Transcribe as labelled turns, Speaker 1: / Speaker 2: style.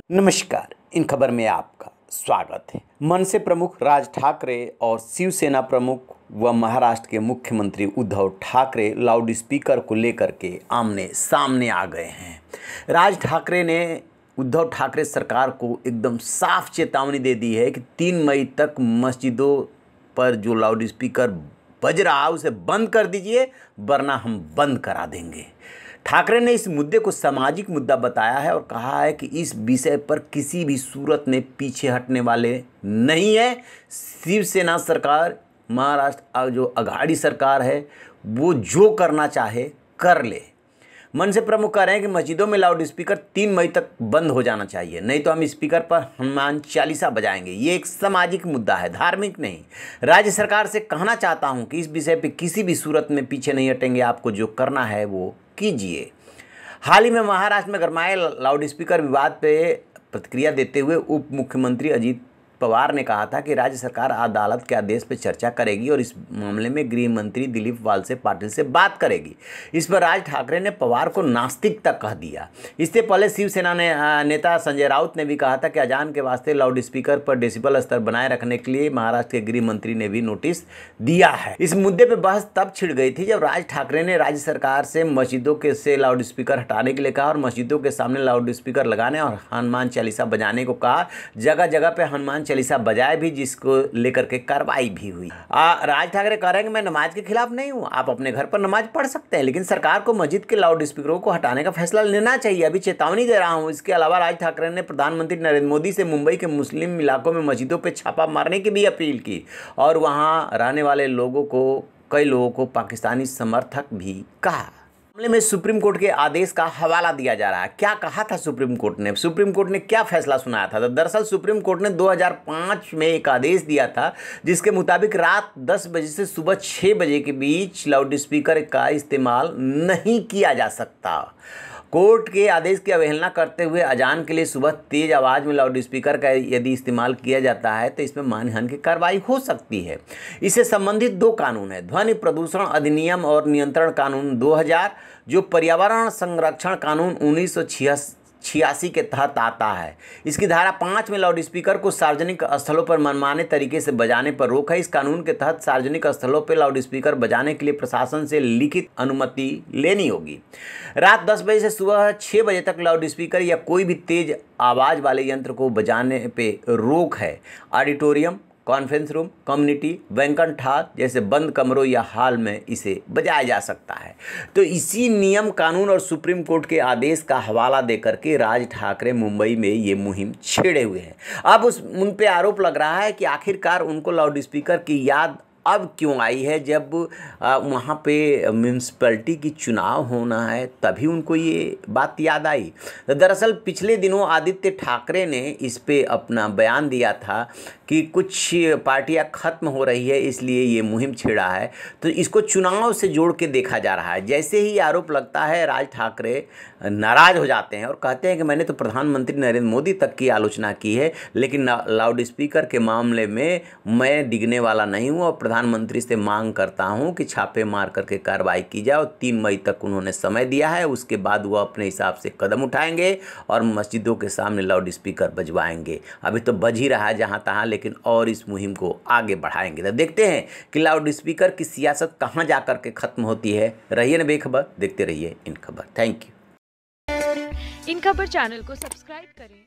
Speaker 1: नमस्कार। इन खबर में आपका स्वागत है। मनसे प्रमुख राज ठाकरे और शिवसेना प्रमुख व महाराष्ट्र के मुख्यमंत्री उद्धव ठाकरे लाउड स्पीकर को लेकर के आमने सामने आ गए हैं। राज ठाकरे ने उद्धव ठाकरे सरकार को एकदम साफ चेतावनी दे दी है कि 3 मई तक मस्जिदों पर जो लाउड स्पीकर बज रहा है उसे बंद कर दीजिए, वरना हम बंद करा देंगे। ठाकरे ने इस मुद्दे को सामाजिक मुद्दा बताया है और कहा है कि इस विषय पर किसी भी सूरत में पीछे हटने वाले नहीं है। शिवसेना सरकार, महाराष्ट्र जो अघाड़ी सरकार है, वो जो करना चाहे कर ले। मनसे प्रमुख कह रहे हैं कि मस्जिदों में लाउड स्पीकर 3 मई तक बंद हो जाना चाहिए, नहीं तो हम स्पीकर पर हनुमान चालीसा बजाएंगे। ये एक सामाजिक मुद्दा है, धार्मिक नहीं। राज्य सरकार से कहना चाहता हूं कि इस विषय पे किसी भी सूरत में पीछे नहीं हटेंगे, आपको जो करना है वो कीजिए। हाल ही में महाराष्ट्र में गरमाए लाउड स्पीकर विवाद पे प्रतिक्रिया देते हुए उप मुख्यमंत्री अजित पवार ने कहा था कि राज्य सरकार अदालत के आदेश पर चर्चा करेगी और इस मामले में गृह मंत्री दिलीप वालसे पाटिल से बात करेगी। इस पर राज ठाकरे ने पवार को नास्तिक तक कह दिया। इससे पहले शिवसेना नेता संजय राउत ने भी कहा था कि अजान के वास्ते लाउड स्पीकर पर डेसिबल स्तर बनाए रखने के लिए महाराष्ट्र के गृह मंत्री ने भी नोटिस दिया है। इस मुद्दे पर बहस तब छिड़ गई थी जब राज ठाकरे ने राज्य सरकार से मस्जिदों से लाउड स्पीकर हटाने के लिए कहा और मस्जिदों के सामने लाउड स्पीकर लगाने और हनुमान चालीसा बजाने को कहा। जगह जगह पे हनुमान चालीसा बजाए भी, जिसको लेकर के कार्रवाई भी हुई। राज ठाकरे कह रहे हैं कि मैं नमाज के खिलाफ नहीं हूं, आप अपने घर पर नमाज पढ़ सकते हैं, लेकिन सरकार को मस्जिद के लाउड स्पीकरों को हटाने का फैसला लेना चाहिए। अभी चेतावनी दे रहा हूं। इसके अलावा राज ठाकरे ने प्रधानमंत्री नरेंद्र मोदी से मुंबई के मुस्लिम इलाकों में मस्जिदों पर छापा मारने की भी अपील की और वहां रहने वाले लोगों को, कई लोगों को पाकिस्तानी समर्थक भी कहा। मामले में सुप्रीम कोर्ट के आदेश का हवाला दिया जा रहा है। क्या कहा था सुप्रीम कोर्ट ने? सुप्रीम कोर्ट ने क्या फैसला सुनाया था? तो दरअसल सुप्रीम कोर्ट ने 2005 में एक आदेश दिया था जिसके मुताबिक रात 10 बजे से सुबह 6 बजे के बीच लाउड स्पीकर का इस्तेमाल नहीं किया जा सकता। कोर्ट के आदेश की अवहेलना करते हुए अजान के लिए सुबह तेज आवाज़ में लाउड स्पीकर का यदि इस्तेमाल किया जाता है तो इसमें मानहानि की कार्रवाई हो सकती है। इससे संबंधित 2 कानून है, ध्वनि प्रदूषण अधिनियम और नियंत्रण कानून 2000, जो पर्यावरण संरक्षण कानून 1986 के तहत आता है। इसकी धारा 5 में लाउड स्पीकर को सार्वजनिक स्थलों पर मनमाने तरीके से बजाने पर रोक है। इस कानून के तहत सार्वजनिक स्थलों पर लाउड स्पीकर बजाने के लिए प्रशासन से लिखित अनुमति लेनी होगी। रात 10 बजे से सुबह 6 बजे तक लाउड स्पीकर या कोई भी तेज आवाज़ वाले यंत्र को बजाने पे रोक है। Auditorium, conference room, community, banquet hall जैसे बंद कमरों या हॉल में इसे बजाया जा सकता है। तो इसी नियम, कानून और सुप्रीम कोर्ट के आदेश का हवाला देकर के राज ठाकरे मुंबई में ये मुहिम छेड़े हुए हैं। अब उन पे आरोप लग रहा है कि आखिरकार उनको लाउड स्पीकर की याद अब क्यों आई है, जब वहाँ पे म्यूनसिपैलिटी की चुनाव होना है तभी उनको ये बात याद आई। तो दरअसल पिछले दिनों आदित्य ठाकरे ने इस पे अपना बयान दिया था कि कुछ पार्टियां खत्म हो रही है, इसलिए ये मुहिम छेड़ा है। तो इसको चुनाव से जोड़ के देखा जा रहा है। जैसे ही आरोप लगता है राज ठाकरे नाराज़ हो जाते हैं और कहते हैं कि मैंने तो प्रधानमंत्री नरेंद्र मोदी तक की आलोचना की है, लेकिन लाउड स्पीकर के मामले में मैं डिगने वाला नहीं हूँ और प्रधानमंत्री से मांग करता हूं कि छापे मार करके कार्रवाई की जाए। और 3 मई तक उन्होंने समय दिया है, उसके बाद वो अपने हिसाब से कदम उठाएंगे और मस्जिदों के सामने लाउड स्पीकर बजवाएंगे। अभी तो बज ही रहा है जहां तहां, लेकिन और इस मुहिम को आगे बढ़ाएंगे। तो देखते हैं कि लाउड स्पीकर की सियासत कहां जा करके खत्म होती है। रहिए न बेखबर, देखते रहिए इन खबर। Thank you.
Speaker 2: इन खबर चैनल को सब्सक्राइब करें।